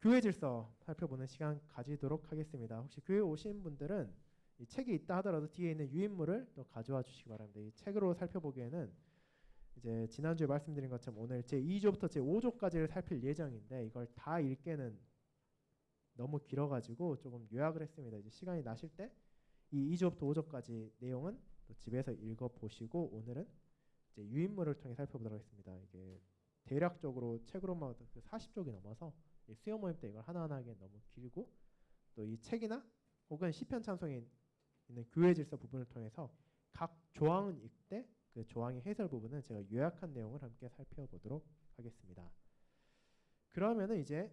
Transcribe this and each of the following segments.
교회 질서 살펴보는 시간 가지도록 하겠습니다. 혹시 교회 오신 분들은 이 책이 있다 하더라도 뒤에 있는 유인물을 또 가져와 주시기 바랍니다. 이 책으로 살펴보기에는 이제 지난주에 말씀드린 것처럼 오늘 제 2조부터 제 5조까지를 살필 예정인데 이걸 다 읽기에는 너무 길어가지고 조금 요약을 했습니다. 이제 시간이 나실 때 이 2조부터 5조까지 내용은 또 집에서 읽어보시고 오늘은 이제 유인물을 통해 살펴보도록 하겠습니다. 이게 대략적으로 책으로만 40쪽이 넘어서 수요 모임 때 이걸 하나하나 하기엔 너무 길고 또 이 책이나 혹은 시편 찬송에 있는 교회 질서 부분을 통해서 각 조항은 읽되 그 조항의 해설 부분은 제가 요약한 내용을 함께 살펴보도록 하겠습니다. 그러면은 이제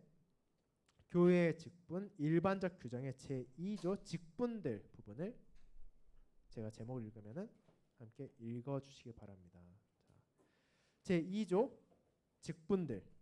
교회의 직분 일반적 규정의 제2조 직분들 부분을 제가 제목을 읽으면은 함께 읽어주시기 바랍니다. 자, 제2조 직분들. 네.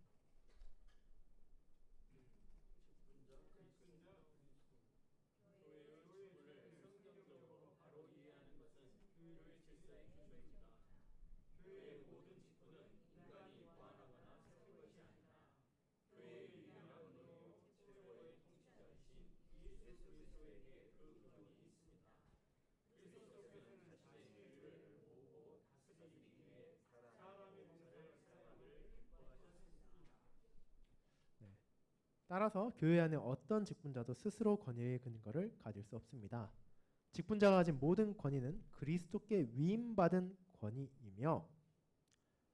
따라서 교회 안에 어떤 직분자도 스스로 권위의 근거를 가질 수 없습니다. 직분자가 가진 모든 권위는 그리스도께 위임받은 권위이며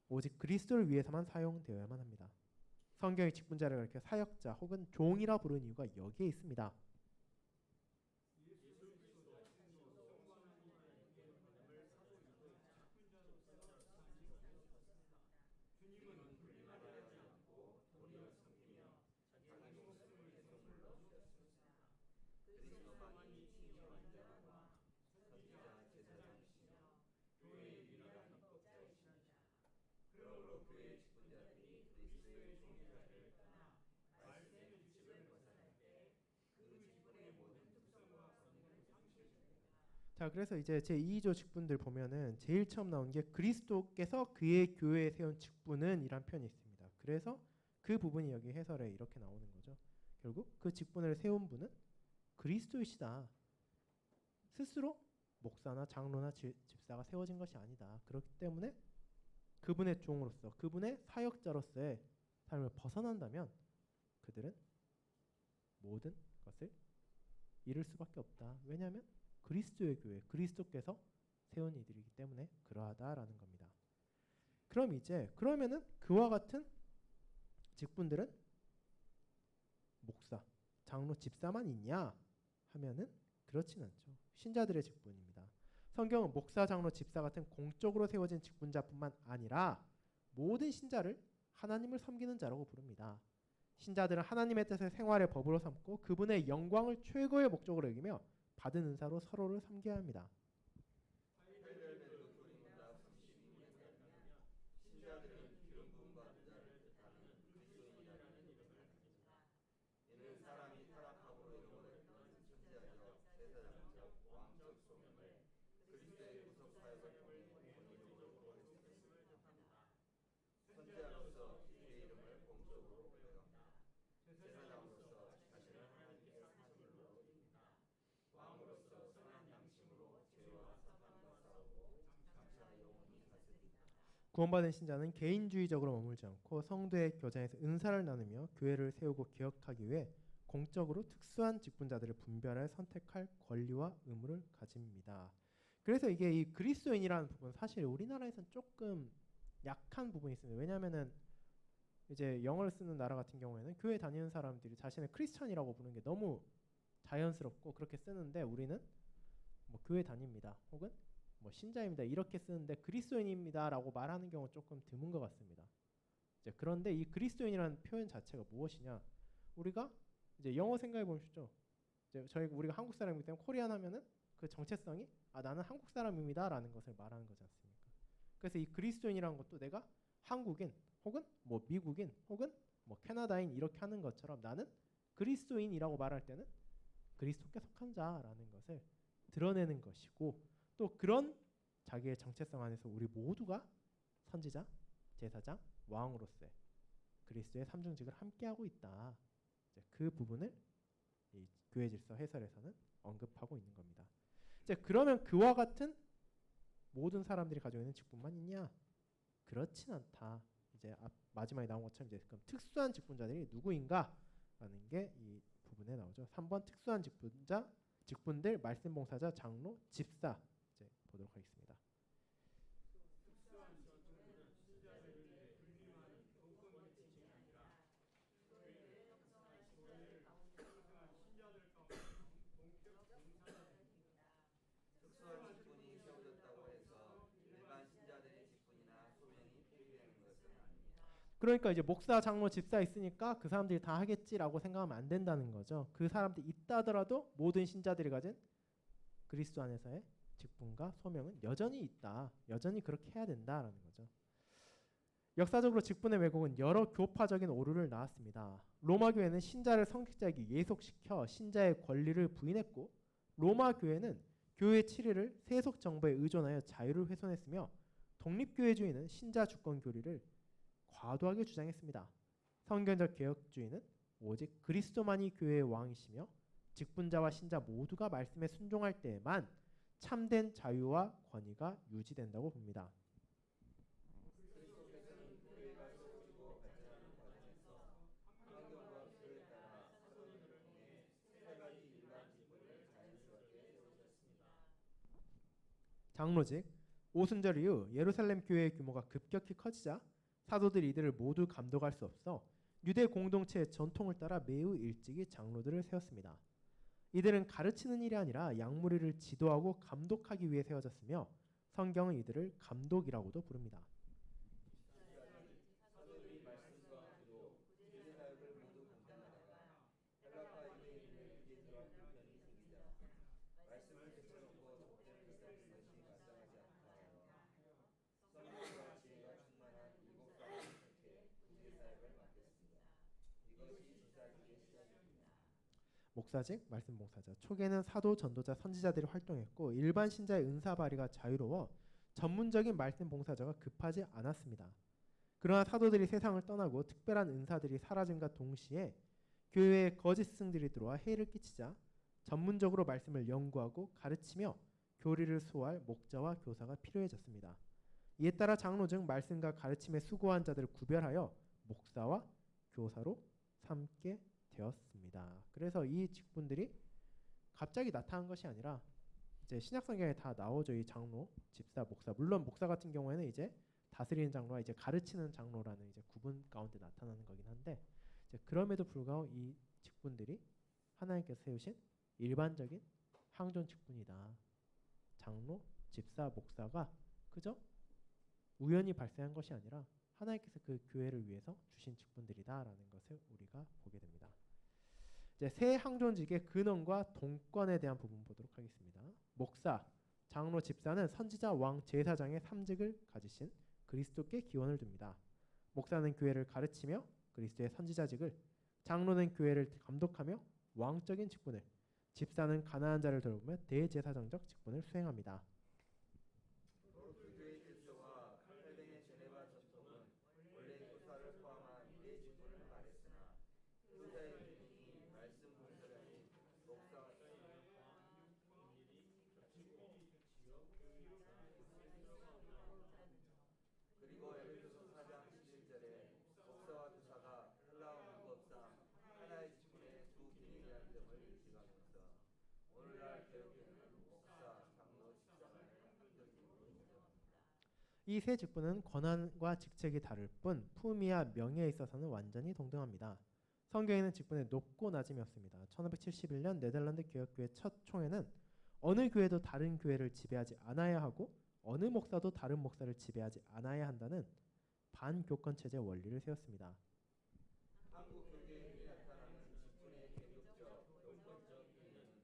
오직 그리스도를 위해서만 사용되어야만 합니다. 성경의 직분자를 가리켜 사역자 혹은 종이라 부르는 이유가 여기에 있습니다. 자, 그래서 이제 제2조 직분들 보면은 제일 처음 나온 게 그리스도께서 그의 교회에 세운 직분은 이란 표현이 있습니다. 그래서 그 부분이 여기 해설에 이렇게 나오는 거죠. 결국 그 직분을 세운 분은 그리스도이시다. 스스로 목사나 장로나 집사가 세워진 것이 아니다. 그렇기 때문에 그분의 종으로서 그분의 사역자로서의 삶을 벗어난다면 그들은 모든 것을 잃을 수밖에 없다. 왜냐하면 그리스도의 교회, 그리스도께서 세운 이들이기 때문에 그러하다라는 겁니다. 그럼 이제 그러면은 그와 같은 직분들은 목사, 장로, 집사만 있냐 하면은 그렇진 않죠. 신자들의 직분입니다. 성경은 목사, 장로, 집사 같은 공적으로 세워진 직분자뿐만 아니라 모든 신자를 하나님을 섬기는 자라고 부릅니다. 신자들은 하나님의 뜻을 생활의 법으로 삼고 그분의 영광을 최고의 목적으로 여기며 받은 은사로 서로를 섬겨야 합니다. 구원받은 신자는 개인주의적으로 머물지 않고 성도의 교장에서 은사를 나누며 교회를 세우고 기억하기 위해 공적으로 특수한 직분자들을 분별할 선택할 권리와 의무를 가집니다. 그래서 이게 이 그리스도인이라는 부분 사실 우리나라에서는 조금 약한 부분이 있습니다. 왜냐하면은 이제 영어를 쓰는 나라 같은 경우에는 교회 다니는 사람들이 자신을 크리스찬이라고 부르는 게 너무 자연스럽고 그렇게 쓰는데 우리는 뭐 교회 다닙니다. 혹은 뭐 신자입니다. 이렇게 쓰는데 그리스도인입니다라고 말하는 경우 조금 드문 것 같습니다. 이제 그런데 이 그리스도인이라는 표현 자체가 무엇이냐? 우리가 이제 영어 생각해 보면 쉽죠. 이제 우리가 한국 사람이기 때문에 코리안 하면은 그 정체성이 나는 한국 사람입니다라는 것을 말하는 거지 않습니까? 그래서 이 그리스도인이라는 것도 내가 한국인 혹은 뭐 미국인 혹은 뭐 캐나다인 이렇게 하는 것처럼 나는 그리스도인이라고 말할 때는 그리스도께 속한 자라는 것을 드러내는 것이고 또 그런 자기의 정체성 안에서 우리 모두가 선지자, 제사장, 왕으로서의 그리스도의 삼중직을 함께하고 있다. 이제 그 부분을 이 교회 질서 해설에서는 언급하고 있는 겁니다. 이제 그러면 그와 같은 모든 사람들이 가지고 있는 직분만 있냐? 그렇진 않다. 이제 마지막에 나온 것처럼 이제 그럼 특수한 직분자들이 누구인가라는 게 이 부분에 나오죠. 3번 특수한 직분들 말씀 봉사자, 장로, 집사 이제 보도록 하겠습니다. 특수한 직분이 세워졌다고 해서 일반 신자들의 직분이나 소명이 폐기되는 것은 아닙니다. 그러니까 이제 목사, 장로, 집사 있으니까 그 사람들이 다 하겠지라고 생각하면 안 된다는 거죠. 그 사람들이 있다 하더라도 모든 신자들이 가진 그리스도 안에서의 직분과 소명은 여전히 있다. 여전히 그렇게 해야 된다라는 거죠. 역사적으로 직분의 왜곡은 여러 교파적인 오류를 낳았습니다. 로마 교회는 신자를 성직자에게 예속시켜 신자의 권리를 부인했고, 로마 교회는 교회 치리를 세속 정부에 의존하여 자유를 훼손했으며, 독립교회주의는 신자 주권 교리를 과도하게 주장했습니다. 성경적 개혁주의는 오직 그리스도만이 교회의 왕이시며 직분자와 신자 모두가 말씀에 순종할 때에만 참된 자유와 권위가 유지된다고 봅니다. 그리스도께서는 교회가 세워지고 발전하는 과정에서 환경과 필요에 따라 사도들을 통해 세 가지 일반 직분을 자연스럽게 세우셨습니다. 장로직, 오순절 이후 예루살렘 교회의 규모가 급격히 커지자 사도들이 이들을 모두 감독할 수 없어 유대 공동체의 전통을 따라 매우 일찍이 장로들을 세웠습니다. 이들은 가르치는 일이 아니라 양무리를 지도하고 감독하기 위해 세워졌으며 성경은 이들을 감독이라고도 부릅니다. 사도들이 말씀과 기도, 구제 사역을 모두 감당하다가 헬라파인에 있는 유대인들과 불편이 생기자 말씀을 제쳐놓고 독재를 시작한 것이 마땅하지 않다 하여 성령과 지혜가 충만한 7사람을 택해 구제 사역을 맡겼습니다. 이것이 집사직의 시작입니다. 목사직, 말씀 봉사자. 초기에는 사도, 전도자, 선지자들이 활동했고 일반 신자의 은사 발휘가 자유로워 전문적인 말씀 봉사자가 급하지 않았습니다. 그러나 사도들이 세상을 떠나고 특별한 은사들이 사라짐과 동시에 교회에 거짓 스승들이 들어와 해를 끼치자 전문적으로 말씀을 연구하고 가르치며 교리를 수호할 목자와 교사가 필요해졌습니다. 이에 따라 장로 중 말씀과 가르침에 수고한 자들을 구별하여 목사와 교사로 삼게 되었습니다. 그래서 이 직분들이 갑자기 나타난 것이 아니라 이제 신약 성경에 다 나오죠. 이 장로, 집사, 목사. 물론 목사 같은 경우에는 이제 다스리는 장로와 이제 가르치는 장로라는 이제 구분 가운데 나타나는 거긴 한데 이제 그럼에도 불구하고 이 직분들이 하나님께서 세우신 일반적인 항존 직분이다. 장로, 집사, 목사가 그저 우연히 발생한 것이 아니라 하나님께서 그 교회를 위해서 주신 직분들이다라는 것을 우리가 보게 됩니다. 이제 새 항존직의 근원과 동권에 대한 부분 보도록 하겠습니다. 목사, 장로, 집사는 선지자, 왕, 제사장의 3직을 가지신 그리스도께 기원을 둡니다. 목사는 교회를 가르치며 그리스도의 선지자직을, 장로는 교회를 감독하며 왕적인 직분을, 집사는 가난한 자를 돌보며 대제사장적 직분을 수행합니다. 교회의 질서와 헬벤의 제네바 전통은 원래 교사를 포함한 네 직분을 말했으나 교사의 기능이 말씀 봉사자인 목사 그리고 에베소서 4장 11절에 목사와 교사가 헬라어 문법상 하나의 직분의 두 기능이라는 점을 인식하면서 오늘날 개혁교회는 목사, 장로, 집사만을 항존직으로 인정합니다. 이 세 직분은 권한과 직책이 다를 뿐 품위와 명예에 있어서는 완전히 동등합니다. 성경에는 직분의 높고 낮음이 없습니다. 1571년 네덜란드 개혁교회 첫 총회는 어느 교회도 다른 교회를 지배하지 않아야 하고 어느 목사도 다른 목사를 지배하지 않아야 한다는 반교권체제 원리를 세웠습니다. 한국 교계에 흔히 나타나는 직분의 계급적, 교권적 의미는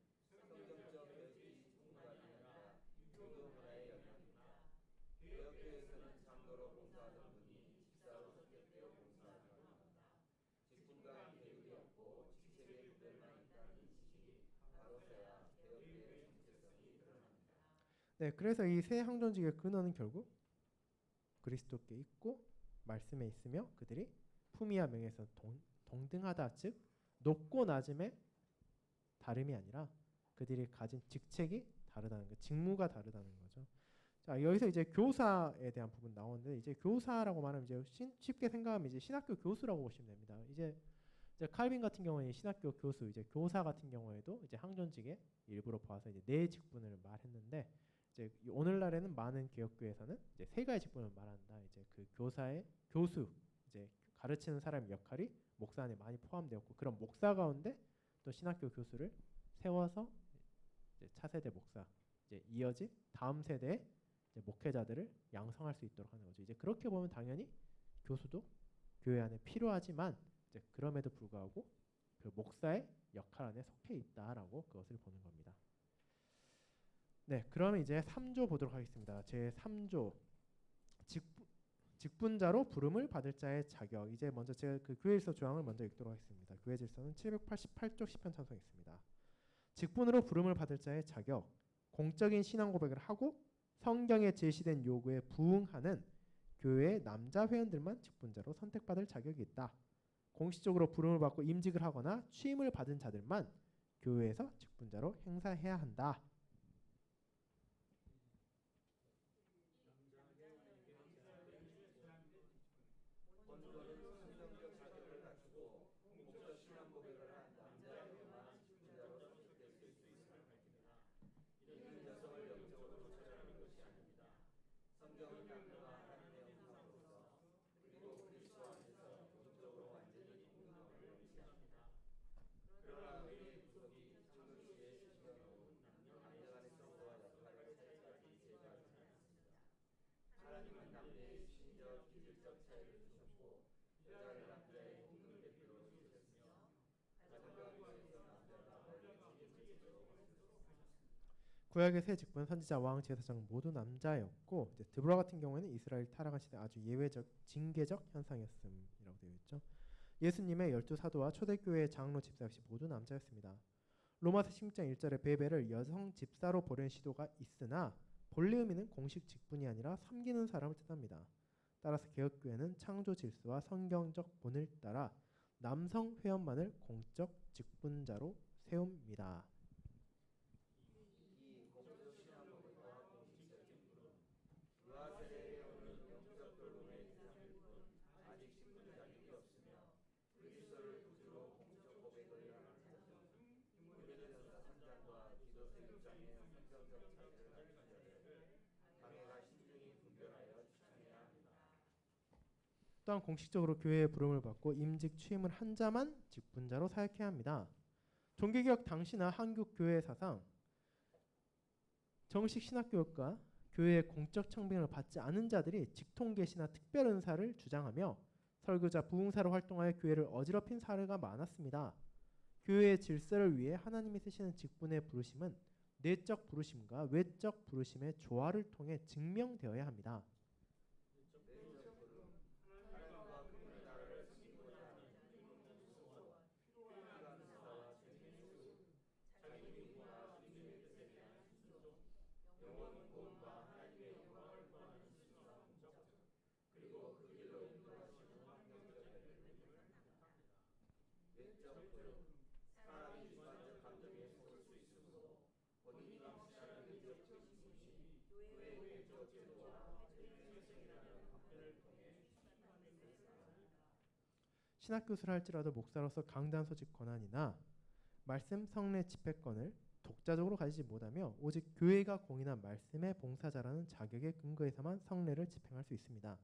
성경적 교육이 직분과는 아니라 교교 문화의 영향입니다. 개혁교회에서는 장로로 봉사하던 분이 집사로 선택되어 봉사하지 않는다. 직분과 계급이 없고 직책의 구별만 있다는 인식이 바로서야 개혁교회의 정체성이 드러납니다. 네, 그래서 이 세 항존직의 근원은 결국 그리스도께 있고 말씀에 있으며 그들이 품위와 명예에서 동등하다, 즉 높고 낮음의 다름이 아니라 그들이 가진 직책이 다르다는 거, 직무가 다르다는 거죠. 자, 여기서 이제 교사에 대한 부분 나오는데 이제 교사라고 말하면 이제 쉽게 생각하면 이제 신학교 교수라고 보시면 됩니다. 이제 칼빈 같은 경우에 신학교 교수, 이제 교사 같은 경우에도 이제 항존직의 일부로 봐서 이제 네 직분을 말했는데 이제 오늘날에는 많은 개혁교회에서는 이제 세 가지 직분을 말한다. 이제 그 교사의 교수, 이제 가르치는 사람의 역할이 목사 안에 많이 포함되었고 그런 목사 가운데 또 신학교 교수를 세워서 이제 차세대 목사, 이제 이어진 다음 세대의 이제 목회자들을 양성할 수 있도록 하는 거죠. 이제 그렇게 보면 당연히 교수도 교회 안에 필요하지만 이제 그럼에도 불구하고 그 목사의 역할 안에 속해 있다라고 그것을 보는 겁니다. 네, 그러면 이제 3조 보도록 하겠습니다. 제 3조 직분자로 부름을 받을 자의 자격. 이제 먼저 제가 그 교회 질서 조항을 먼저 읽도록 하겠습니다. 교회 질서는 788쪽 10편 찬송입니다. 직분으로 부름을 받을 자의 자격. 공적인 신앙 고백을 하고 성경에 제시된 요구에 부응하는 교회의 남자 회원들만 직분자로 선택받을 자격이 있다. 공식적으로 부름을 받고 임직을 하거나 취임을 받은 자들만 교회에서 직분자로 행사해야 한다. 본문은 성경적 자격을 갖추고 공적 신앙 고백을 한 남자 회원만 직분자로 선택될 수 있음을 밝힙니다. 이는 여성을 영적으로 초청하는 것이 아닙니다. 성경은 남녀가 하나님의 형상으로서 그리고 그리스도 안에서 영적으로 완전히 동등함을 명시합니다. 그러나 의의 구속이 창조주의 시각으로 남녀 간의 성도와 역할을 차이까지 제거하지 않습니다. 하나님은 남녀의 신적, 기질적 차이를 주셨고 여자를 남자의 공동 대표로 주셨으며 가정과 교회에서 남자가 머리의 책임을 지도록 하셨습니다. 구약의 새 직분 선지자, 왕, 제사장 모두 남자였고 이제 드보라 같은 경우에는 이스라엘 타락한 시대 아주 예외적 징계적 현상이었음이라고 되어 있죠. 예수님의 12사도와 초대교회의 장로 집사 역시 모두 남자였습니다. 로마서 16장 1절에 베베를 여성 집사로 보낸 시도가 있으나 본래 의미는 공식 직분이 아니라 섬기는 사람을 뜻합니다. 따라서 개혁교회는 창조 질서와 성경적 본을 따라 남성 회원만을 공적 직분자로 세웁니다. 이 공적 신앙 고백과 공식적인 부름, 그와 세례 회원은 영적 돌봄의 대상일 뿐 아직 직분 자격이 없으며 그리스도를 구주로 공적 고백을 하는 자들, 유대전서 3장과 디도서 6장의 성경적 자세를 갖춘 자들을 당회가 신중히 분별하여 추천해야 합니다. 또한 공식적으로 교회의 부름을 받고 임직 취임을 한 자만 직분자로 사역해야 합니다. 종교개혁 당시나 한국 교회 사상 정식 신학교육과 교회의 공적 청빙을 받지 않은 자들이 직통계시나 특별은사를 주장하며 설교자, 부흥사로 활동하여 교회를 어지럽힌 사례가 많았습니다. 교회의 질서를 위해 하나님이 쓰시는 직분의 부르심은 내적 부르심과 외적 부르심의 조화를 통해 증명되어야 합니다. 내적 부름, 하나님과 그분의 나라를 숨기고자 하는 수소, 필요한 사와 생명수, 자기 믿음과 주님의 뜻에 대한 순종, 영원 구원과 하나님의 영광을 구하는 순수한 목적, 그리고 그 길로 인도하시는 환경적 배려를 의미합니다. 외적 부름, 사람이 주관적 감정에 속을 수 있으므로 본인이 실천하는 내적 중심이 교회의 외적 제도와 정체성이라는 판별을 통해 추진받는 것을 말합니다. 신학교수를 할지라도 목사로서 강단 소집 권한이나 말씀 성례 집회권을 독자적으로 가지지 못하며 오직 교회가 공인한 말씀의 봉사자라는 자격에 근거해서만 성례를 집행할 수 있습니다.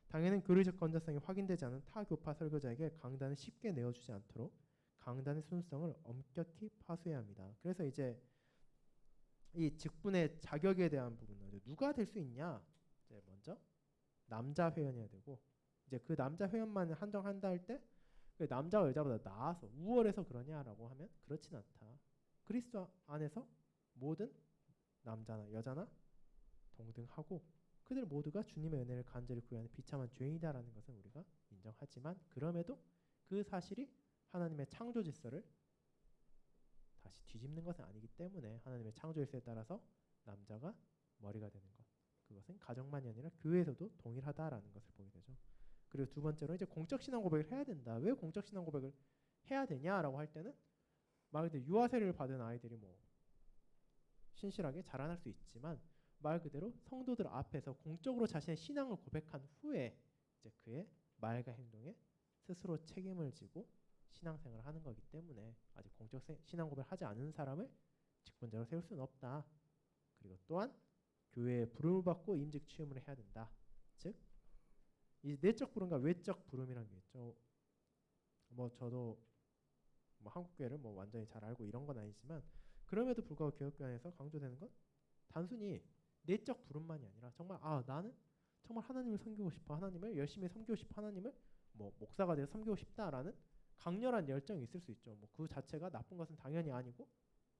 당에는 교리적 건전성이 확인되지 않은 타 교파 설교자에게 강단을 쉽게 내어주지 않도록 강단의 순수성을 엄격히 파수해야 합니다. 그래서 이제 이 직분의 자격에 대한 부분은 누가 될 수 있냐? 이제 먼저 남자 회원이어야 되고 이제 그 남자 회원만 한정한다 할 때 그 남자가 여자보다 나아서 우월해서 그러냐라고 하면 그렇진 않다. 그리스도 안에서 모든 남자나 여자나 동등하고 그들 모두가 주님의 은혜를 간절히 구하는 비참한 죄인이다라는 것은 우리가 인정하지만 그럼에도 그 사실이 하나님의 창조 질서를 다시 뒤집는 것은 아니기 때문에 하나님의 창조 질서에 따라서 남자가 머리가 되는 것 그것은 가정만이 아니라 교회에서도 동일하다라는 것을 보게 되죠. 그리고 두 번째로 이제 공적 신앙 고백을 해야 된다. 왜 공적 신앙 고백을 해야 되냐라고 할 때는 말 그대로 유아세를 받은 아이들이 뭐 신실하게 자라날 수 있지만 말 그대로 성도들 앞에서 공적으로 자신의 신앙을 고백한 후에 이제 그의 말과 행동에 스스로 책임을 지고 신앙생활을 하는 거기 때문에 아직 공적 신앙 고백을 하지 않은 사람을 직분자로 세울 수는 없다. 그리고 또한 교회에 부름을 받고 임직 취임을 해야 된다. 즉 이 내적 부름과 외적 부름이라는 게 있죠. 뭐 저도 뭐 한국 교회를 뭐 완전히 잘 알고 이런 건 아니지만 그럼에도 불구하고 개혁교회 안에서 강조되는 건 단순히 내적 부름만이 아니라 정말 나는 정말 하나님을 섬기고 싶어, 하나님을 열심히 섬기고 싶어, 하나님을 뭐 목사가 돼서 섬기고 싶다라는 강렬한 열정이 있을 수 있죠. 뭐 그 자체가 나쁜 것은 당연히 아니고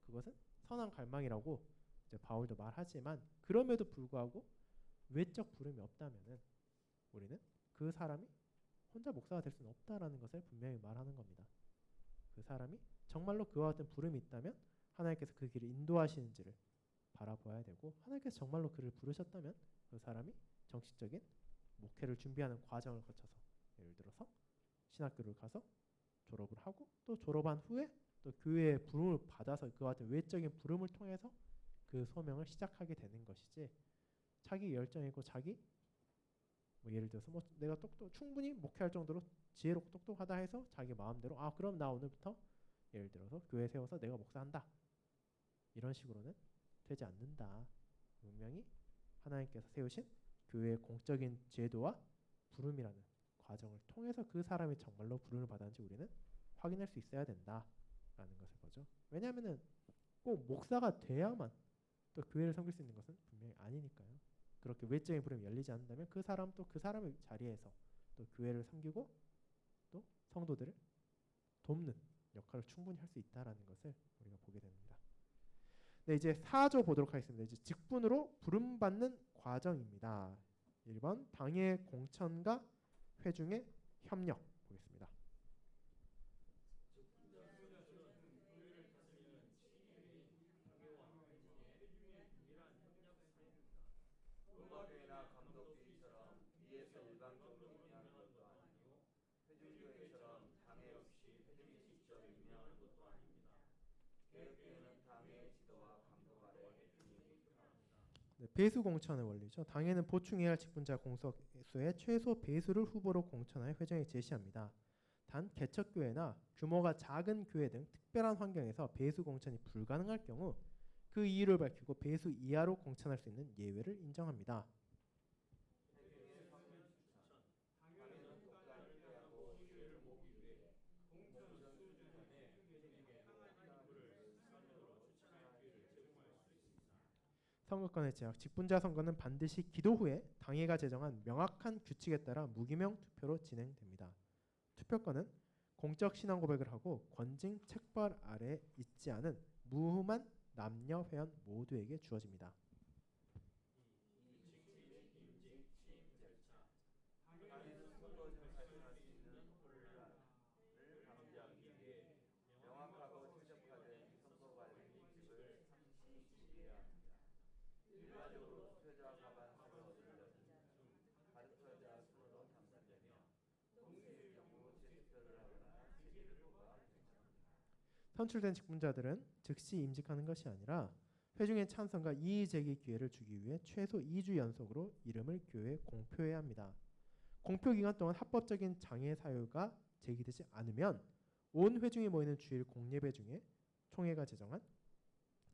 그것은 선한 갈망이라고 이제 바울도 말하지만 그럼에도 불구하고 외적 부름이 없다면은 우리는 그 사람이 혼자 목사가 될 수는 없다라는 것을 분명히 말하는 겁니다. 그 사람이 정말로 그와 같은 부름이 있다면 하나님께서 그 길을 인도하시는지를 바라봐야 되고 하나님께서 정말로 그를 부르셨다면 그 사람이 정식적인 목회를 준비하는 과정을 거쳐서 예를 들어서 신학교를 가서 졸업을 하고 또 졸업한 후에 또 교회의 부름을 받아서 그와 같은 외적인 부름을 통해서 그 소명을 시작하게 되는 것이지 자기 열정이고 자기 뭐 예를 들어서 뭐 내가 충분히 목회할 정도로 지혜롭고 똑똑하다 해서 자기 마음대로 그럼 나 오늘부터 예를 들어서 교회 세워서 내가 목사한다 이런 식으로는 되지 않는다. 분명히 하나님께서 세우신 교회의 공적인 제도와 부름이라는 과정을 통해서 그 사람이 정말로 부름을 받았는지 우리는 확인할 수 있어야 된다라는 것을 보죠. 왜냐하면은 꼭 목사가 돼야만 또 교회를 섬길 수 있는 것은 분명히 아니니까요. 그렇게 외적인 부름이 열리지 않는다면 그 사람 또 그 사람의 자리에서 또 교회를 섬기고 또 성도들을 돕는 역할을 충분히 할 수 있다라는 것을 우리가 보게 됩니다. 네, 이제 4조 보도록 하겠습니다. 이제 직분으로 부름받는 과정입니다. 1번 당의 공천과 회중의 협력 보겠습니다. 로마교회나 감독교회처럼 위에서 일방적으로 임명하는 것도 아니고 회중교회처럼 당회 없이 회중이 직접 임명하는 것도 아닙니다. 개혁교회는 당의 지도와 감독 아래 회중이 속합니다. 네, 배수 공천의 원리죠. 당에는 보충해야 할 직분자 공석수의 최소 배수를 후보로 공천하여 회장에 제시합니다. 단 개척교회나 규모가 작은 교회 등 특별한 환경에서 배수 공천이 불가능할 경우 그 이유를 밝히고 배수 이하로 공천할 수 있는 예외를 인정합니다. 회중의 선거 추천, 당회는 독단을 피하고 수혜를 모으기 위해 공천 수준의 회중에게 상한 인물을 선거로 추천할 기회를 제공할 수 있습니다. 선거권의 제약, 직분자 선거는 반드시 기도 후에 당회가 제정한 명확한 규칙에 따라 무기명 투표로 진행됩니다. 투표권은 공적 신앙 고백을 하고 권징 책벌 아래 있지 않은 무흠한 남녀 회원 모두에게 주어집니다. 임직, 취임 절차, 당회는 선거 중 발생할 수 있는 혼란을 방지하기 위해 명확하고 최적화된 선거 관리 규칙을 상시 준비해야 합니다. 일반적으로 투표자 과반수를 얻으려는 중 가투표자 수로 판단되며 동시일 경우 재투표를 하거나 세개를 뽑아 결정합니다. 선출된 직분자들은 즉시 임직하는 것이 아니라 회중의 찬성과 이의 제기 기회를 주기 위해 최소 2주 연속으로 이름을 교회에 공표해야 합니다. 공표 기간 동안 합법적인 장애 사유가 제기되지 않으면 온 회중이 모이는 주일 공예배 중에 총회가 제정한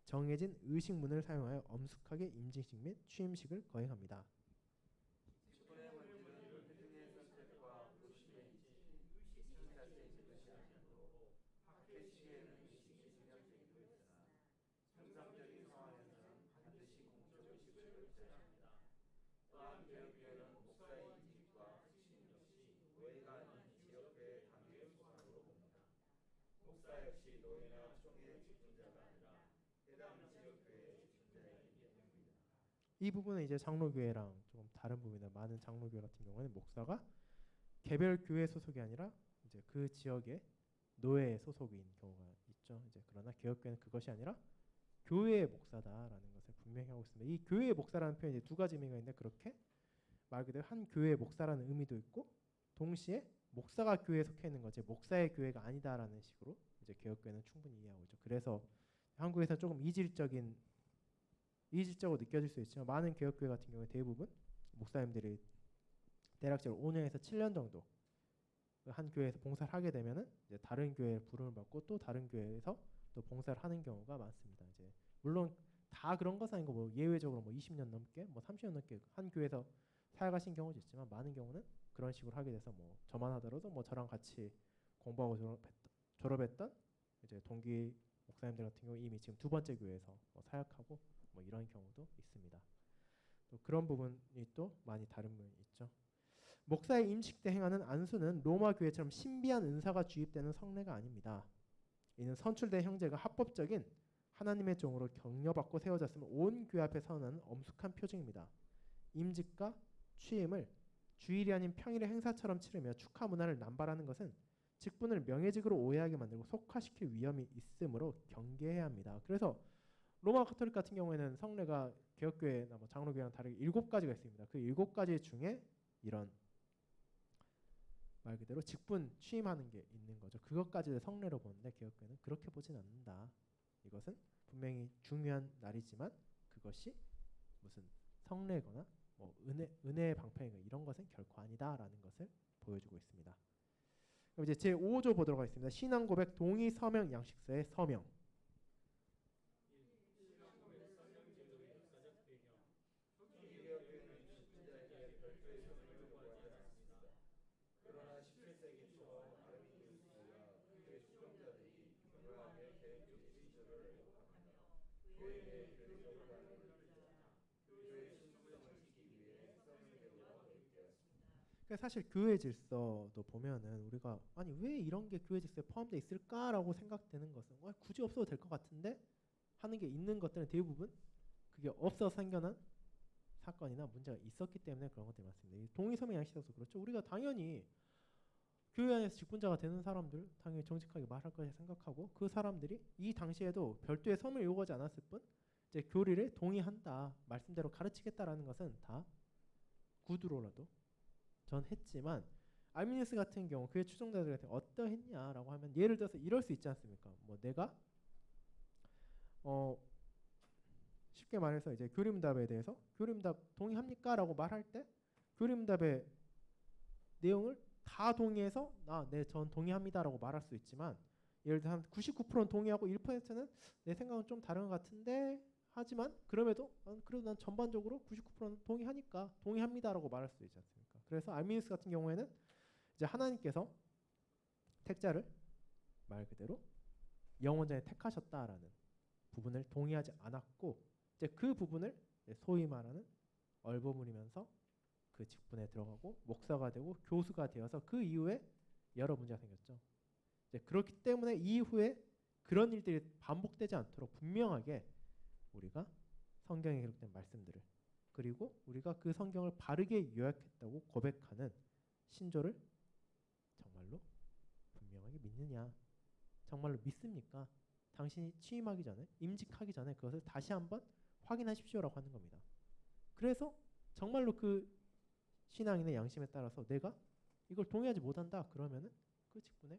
정해진 의식문을 사용하여 엄숙하게 임직식 및 취임식을 거행합니다. 직분의 본질은 회중의 선택과 모심의 의식 자체의 것이 아니므로 학회 시기에는 의식이 중요적이고 있으나 정상적인 상황에서는 반드시 공적 의식을 거쳐야 합니다. 또한 개혁교회는 목사의 임직과 취임 역시 노예가 아닌 지역교회 당의 소관으로 봅니다. 목사 역시 노예나 총회 직분자가 아니라 해당 지역교회의 직분자이기 때문입니다. 이 부분은 이제 장로교회랑 조금 다른 부분이다. 많은 장로교회 같은 경우에는 목사가 개별 교회 소속이 아니라 이제 그 지역의 노예 소속인 경우가 있죠. 이제 그러나 개혁교회는 그것이 아니라 교회의 목사다라는 것을 분명히 하고 있습니다. 이 교회의 목사라는 표현이 두 가지 의미가 있는데 그렇게 말 그대로 한 교회의 목사라는 의미도 있고 동시에 목사가 교회에 속해 있는 거지 목사의 교회가 아니다라는 식으로 이제 개혁교회는 충분히 이해하고 있죠. 그래서 한국에서 조금 이질적으로 느껴질 수 있지만 많은 개혁교회 같은 경우에 대부분 목사님들이 대략적으로 5년에서 7년 정도 한 교회에서 봉사를 하게 되면은 이제 다른 교회에 부름을 받고 또 다른 교회에서 또 봉사를 하는 경우가 많습니다. 이제 물론 다 그런 것은 아니고 뭐 예외적으로 뭐 20년 넘게 뭐 30년 넘게 한 교회에서 살아가신 경우도 있지만 많은 경우는 그런 식으로 하게 돼서 뭐 저만 하더라도 뭐 저랑 같이 공부하고 졸업했던 이제 동기 목사님들 같은 경우 이미 지금 두 번째 교회에서 뭐 사역하고 뭐 이런 경우도 있습니다. 또 그런 부분이 또 많이 다른 부분이 있죠. 목사의 임직 때 행하는 안수는 로마 교회처럼 신비한 은사가 주입되는 성례가 아닙니다. 이는 선출된 형제가 합법적인 하나님의 종으로 격려받고 세워졌음을 온 교회 앞에 선언하는 엄숙한 표징입니다. 임직과 취임을 주일이 아닌 평일의 행사처럼 치르며 축하 문화를 남발하는 것은 직분을 명예직으로 오해하게 만들고 속화시킬 위험이 있으므로 경계해야 합니다. 그래서 로마 가톨릭 같은 경우에는 성례가 개혁교회나 뭐 장로교회랑 다르게 7가지가 있습니다. 그 7가지 중에 이런 말 그대로 직분 취임하는 게 있는 거죠. 그것까지를 성례로 보는데 개혁교회는 그렇게 보진 않는다. 이것은 분명히 중요한 날이지만 그것이 무슨 성례거나 뭐 은혜의 방편이거나 이런 것은 결코 아니다라는 것을 보여주고 있습니다. 그럼 이제 제 5조 보도록 하겠습니다. 신앙 고백 동의 서명 양식서의 서명. 그러나 17세기 초 아르미니우스가 교회 추종자들이 교묘하게 개혁주의 신조를 왜곡하며 교회의 교리적으로 하는 교회의 신성을 지키기 위해 서명제도가 도입되었습니다. 사실 교회 질서도 보면은 우리가 아니 왜 이런 게 교회 질서에 포함되어 있을까라고 생각되는 것은 굳이 없어도 될 것 같은데 하는 게 있는 것들은 대부분 그게 없어서 생겨난 사건이나 문제가 있었기 때문에 그런 것들이 많습니다. 동의서명 양식서도 그렇죠. 우리가 당연히 교회 안에서 직분자가 되는 사람들 당연히 정직하게 말할 것을 생각하고 그 사람들이 이 당시에도 별도의 서명을 요구하지 않았을 뿐 이제 교리를 동의한다 말씀대로 가르치겠다라는 것은 다 구두로라도 전 했지만 알미니우스 같은 경우 그의 추종자들 같은 경우 어떠했냐라고 하면 예를 들어서 이럴 수 있지 않습니까? 뭐 내가 쉽게 말해서 이제 교리문답에 대해서 교리문답 동의합니까?라고 말할 때 교리문답의 내용을 다 동의해서 전 동의합니다라고 말할 수 있지만 예를 들어 한 99%는 동의하고 1%는 내 생각은 좀 다른 것 같은데 하지만 그래도 난 전반적으로 99%는 동의하니까 동의합니다라고 말할 수 있지 않습니까? 그래서 알미니우스 같은 경우에는 이제 하나님께서 택자를 말 그대로 영원전에 택하셨다라는 부분을 동의하지 않았고 이제 그 부분을 소위 말하는 얼버무리면서 그 직분에 들어가고 목사가 되고 교수가 되어서 그 이후에 여러 문제가 생겼죠. 이제 그렇기 때문에 이후에 그런 일들이 반복되지 않도록 분명하게 우리가 성경에 기록된 말씀들을 그리고 우리가 그 성경을 바르게 요약했다고 고백하는 신조를 정말로 분명하게 믿느냐? 정말로 믿습니까? 당신이 취임하기 전에 임직하기 전에 그것을 다시 한번 확인하십시오라고 하는 겁니다. 그래서 정말로 그 신앙인의 양심에 따라서 내가 이걸 동의하지 못한다 그러면은 그 직분에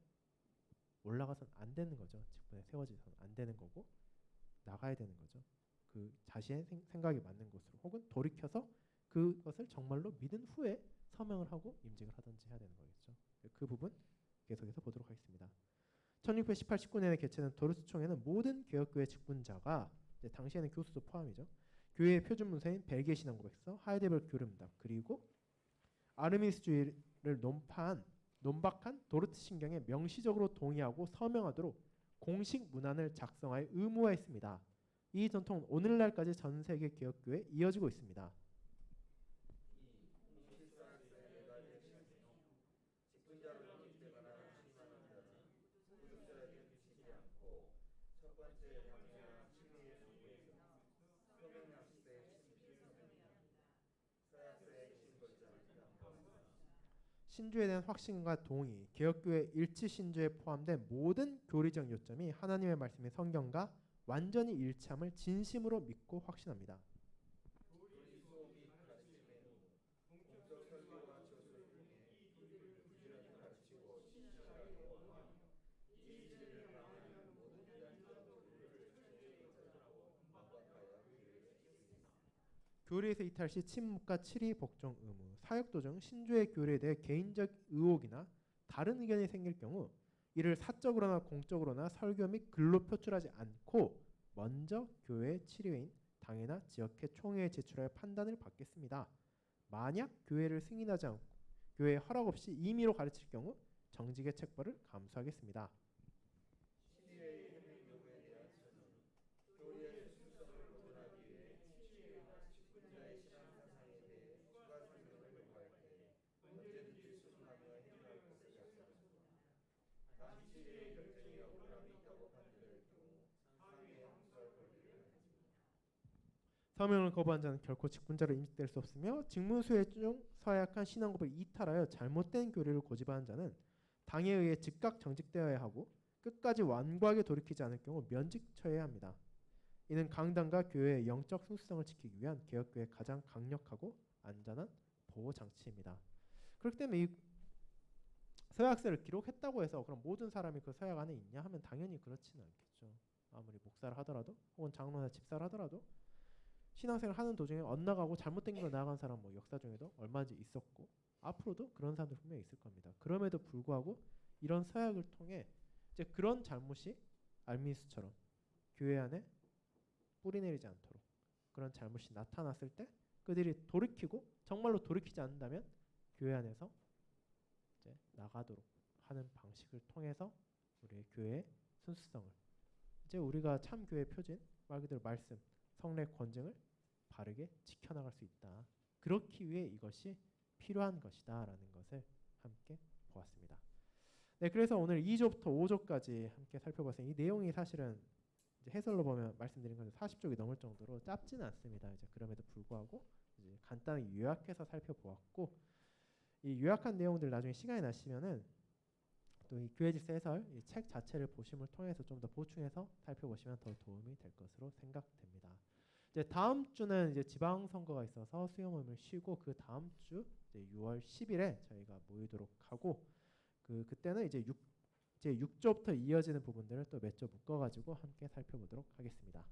올라가서는 안 되는 거죠. 직분에 세워지서는 안 되는 거고 나가야 되는 거죠. 그 자신의 생각이 맞는 곳으로 혹은 돌이켜서 그것을 정말로 믿은 후에 서명을 하고 임직을 하든지 해야 되는 거겠죠. 그 부분 계속해서 보도록 하겠습니다. 1618-19년에 개최된 도르스 총회는 모든 개혁교회 직분자가 당시에는 교수도 포함이죠. 교회의 표준 문서인 벨기에 신앙 고백서, 하이데벨 교리문답 그리고 아르미니스주의를 논박한 도르트 신경에 명시적으로 동의하고 서명하도록 공식 문안을 작성하여 의무화했습니다. 이 전통은 오늘날까지 전 세계 개혁교회에 이어지고 있습니다. 직분자로 영입되거나 취임하는 자는 구독자에게 미치지 않고 첫 번째 명예와 칭의의 정부에서 서명 양식서의 친필서명이나 서약서의 신골자를 담보한다. 신주에 대한 확신과 동의, 개혁교회 일치 신주에 포함된 모든 교리적 요점이 하나님의 말씀인 성경과 완전히 일치함을 진심으로 믿고 확신합니다. 교리소 및 가르침에는 공적 설교와 저술을 통해 이 교리를 부지런히 가르치고 교리에서 이탈 시 침묵과 칠의 복종 의무, 사역 도중 신조의 교리에 대해 개인적 의혹이나 다른 의견이 생길 경우 이를 사적으로나 공적으로나 설교 및 글로 표출하지 않고 먼저 교회 치료인 당회나 지역회 총회에 제출하여 판단을 받겠습니다. 만약 교회를 승인하지 않고 교회의 허락 없이 임의로 가르칠 경우 정직의 책벌을 감수하겠습니다. 치리의 힘의 경우에 대한 설명. 교리의 순수성을 보존하기 위해 치리나 직분자의 신앙 사상에 대해 추가 설명을 요구할 때 언제든지 수긍하며 해결할 것을 약속합니다. 단 치리의 결정에 억울함이 있다고 판단될 경우 상위에 항소할 권리를 가집니다. 서명을 거부한 자는 결코 직분자로 임직될 수 없으며 직무수혜 중 서약한 신앙법을 이탈하여 잘못된 교리를 고집하는 자는 당에 의해 즉각 정직되어야 하고 끝까지 완고하게 돌이키지 않을 경우 면직 처해야 합니다. 이는 강단과 교회의 영적 순수성을 지키기 위한 개혁교회의 가장 강력하고 안전한 보호 장치입니다. 그렇기 때문에 이 서약서를 기록했다고 해서 그럼 모든 사람이 그 서약 안에 있냐 하면 당연히 그렇지는 않겠죠. 아무리 목사를 하더라도 혹은 장로나 집사를 하더라도 신앙생활 하는 도중에 엇나가고 잘못된 길로 나아간 사람 뭐 역사 중에도 얼마든지 있었고 앞으로도 그런 사람들 분명히 있을 겁니다. 그럼에도 불구하고 이런 서약을 통해 이제 그런 잘못이 알미수처럼 교회 안에 뿌리내리지 않도록 그런 잘못이 나타났을 때 그들이 돌이키고 정말로 돌이키지 않는다면 교회 안에서 이제 나가도록 하는 방식을 통해서 우리의 교회의 순수성을 이제 우리가 참 교회 표진 말 그대로 말씀 성례 권증을 바르게 지켜나갈 수 있다. 그렇기 위해 이것이 필요한 것이다라는 것을 함께 보았습니다. 네, 그래서 오늘 2조부터 5조까지 함께 살펴봤어요. 이 내용이 사실은 이제 해설로 보면 말씀드린 것처럼 40쪽이 넘을 정도로 짧지는 않습니다. 이제 그럼에도 불구하고 이제 간단히 요약해서 살펴보았고 이 요약한 내용들 나중에 시간이 나시면은 또 이 교회 질서 해설 이 책 자체를 보심을 통해서 좀 더 보충해서 살펴보시면 더 도움이 될 것으로 생각됩니다. 이제 다음 주는 이제 지방선거가 있어서 수요 모임을 쉬고 그 다음 주 이제 6월 10일에 저희가 모이도록 하고 그때는 이제 6조부터 이어지는 부분들을 또 몇 조 묶어가지고 함께 살펴보도록 하겠습니다.